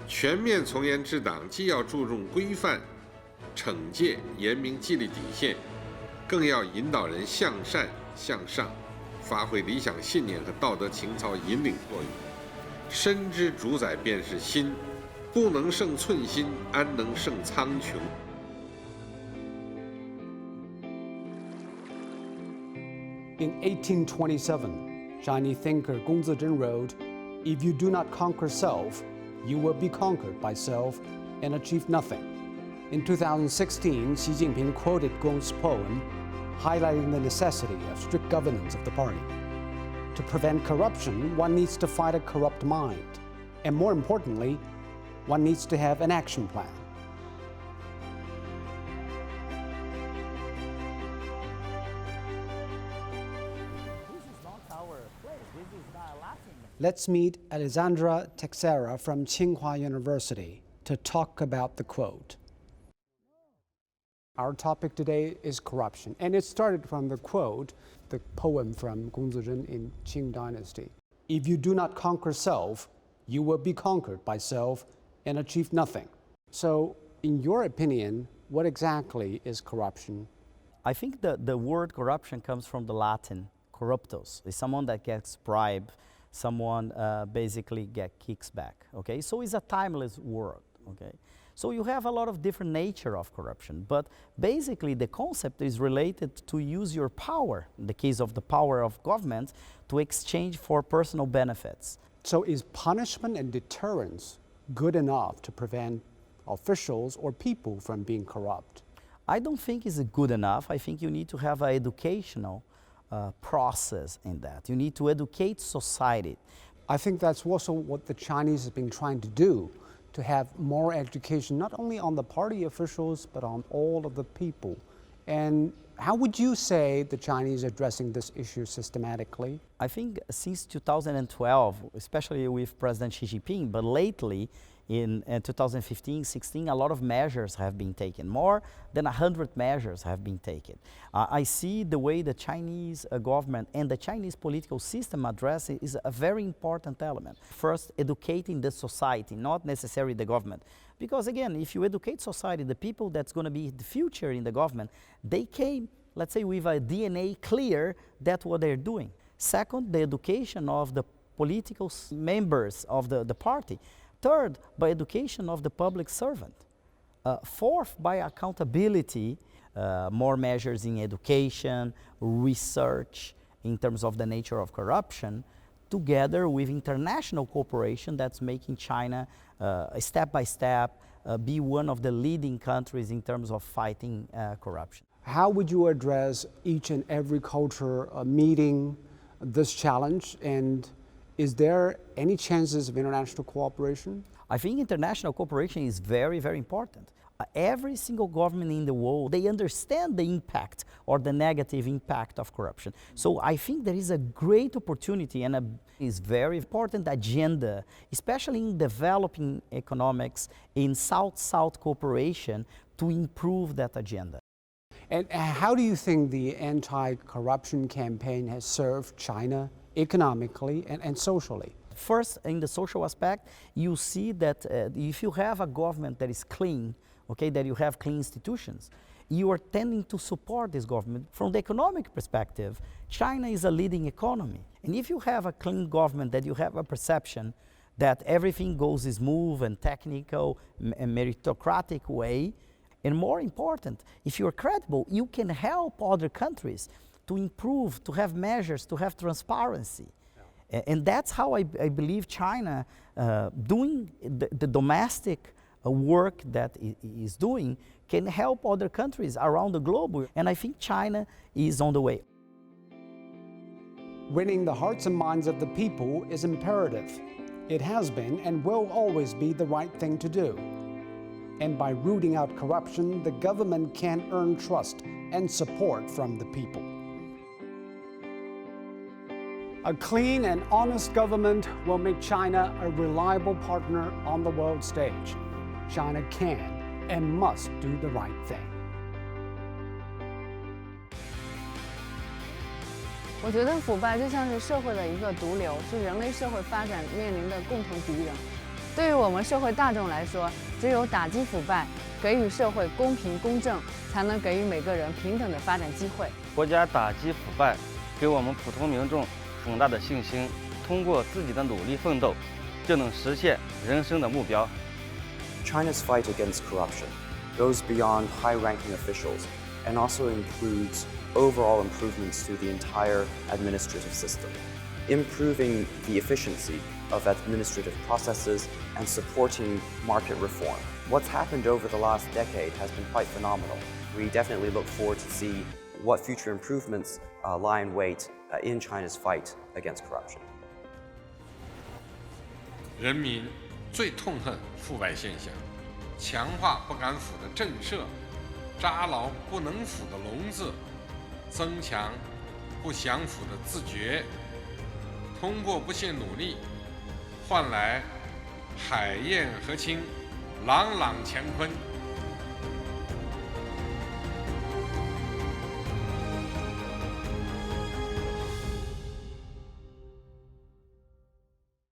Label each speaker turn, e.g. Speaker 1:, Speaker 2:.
Speaker 1: 全面从严治党既要注重规范、惩戒、严明纪律底线，更要引导人向善向上，发挥理想信念和道德情操引领作用。深知主宰便是心，不能胜寸心，安能胜苍穹？
Speaker 2: In 1827, Chinese thinker Gong Zizhen wrote, "If you do not conquer self, you will be conquered by self and achieve nothing." In 2016, Xi Jinping quoted Gong's poem, highlighting the necessity of strict governance of the party. To prevent corruption, one needs to fight a corrupt mind. And more importantly, one needs to have an action plan. Let's meet Alexandra Teixeira from Tsinghua University to talk about the quote. Our topic today is corruption, and it started from the quote, the poem from Gong Zizhen in Qing Dynasty. If you do not conquer self, you will be conquered by self and achieve nothing. So, in your opinion, what exactly is corruption?
Speaker 3: I think the word corruption comes from the Latin corruptus. It's someone that gets bribed, someone basically get kicks back, okay? So it's a timeless word, okay? So you have a lot of different nature of corruption, but basically the concept is related to use your power, in the case of the power of government, to exchange for personal benefits.
Speaker 2: So is punishment and deterrence good enough to prevent officials or people from being corrupt?
Speaker 3: I don't think it's good enough. I think you need to have an educational process in that. You need to educate society.
Speaker 2: I think that's also what the Chinese have been trying to do, to have more education, not only on the party officials, but on all of the people. And how would you say the Chinese are addressing this issue systematically?
Speaker 3: I think since 2012, especially with President Xi Jinping, but lately in 2015-16, a lot of measures have been taken. More than 100 measures have been taken. I see the way the Chinese government and the Chinese political system address it is a very important element. First, educating the society, not necessarily the government. Because again, if you educate society, the people that's going to be the future in the government, they came, let's say, with a DNA clear that's what they're doing. Second, the education of the political members of the party. Third, by education of the public servant. Fourth, by accountability, more measures in education, research, in terms of the nature of corruption, together with international cooperation that's making China, step by step, be one of the leading countries in terms of fighting corruption.
Speaker 2: How would you address each and every culture meeting this challenge, and is there any chances of international cooperation?
Speaker 3: I think international cooperation is very, very important. Every single government in the world, they understand the impact or the negative impact of corruption. So I think there is a great opportunity and is very important agenda, especially in developing economics, in South-South cooperation, to improve that agenda.
Speaker 2: And how do you think the anti-corruption campaign has served China economically and socially?
Speaker 3: First, in the social aspect, you see that if you have a government that is clean, okay, that you have clean institutions, you are tending to support this government. From the economic perspective, China is a leading economy. And if you have a clean government, that you have a perception that everything goes smooth and technical and meritocratic way, and more important, if you're credible, you can help other countries to improve, to have measures, to have transparency. Yeah. And that's how I believe China, doing the domestic work that it is doing, can help other countries around the globe. And I think China is on the way.
Speaker 2: Winning the hearts and minds of the people is imperative. It has been and will always be the right thing to do. And by rooting out corruption, the government can earn trust and support from the people. A clean and honest government will make China a reliable partner on the world stage. China can and must do the right thing.
Speaker 4: 我觉得腐败就像是社会的一个毒瘤，是人类社会发展面临的共同敌人。对于我们社会大众来说，只有打击腐败，给予社会公平公正，才能给予每个人平等的发展机会。
Speaker 5: 国家打击腐败，给我们普通民众很大的信心，通过自己的努力奋斗，就能实现人生的目标。
Speaker 6: China's fight against corruption goes beyond high-ranking officials and also includes overall improvements to the entire administrative system, improving the efficiency of administrative processes and supporting market reform. What's happened over the last decade has been quite phenomenal. We definitely look forward to see what future improvements lie in wait in China's fight against corruption.
Speaker 1: 人民最痛恨腐败现象，强化不敢腐的震慑，扎牢不能腐的笼子，增强不想腐的自觉，通过不懈努力，换来海晏河清，朗朗乾坤。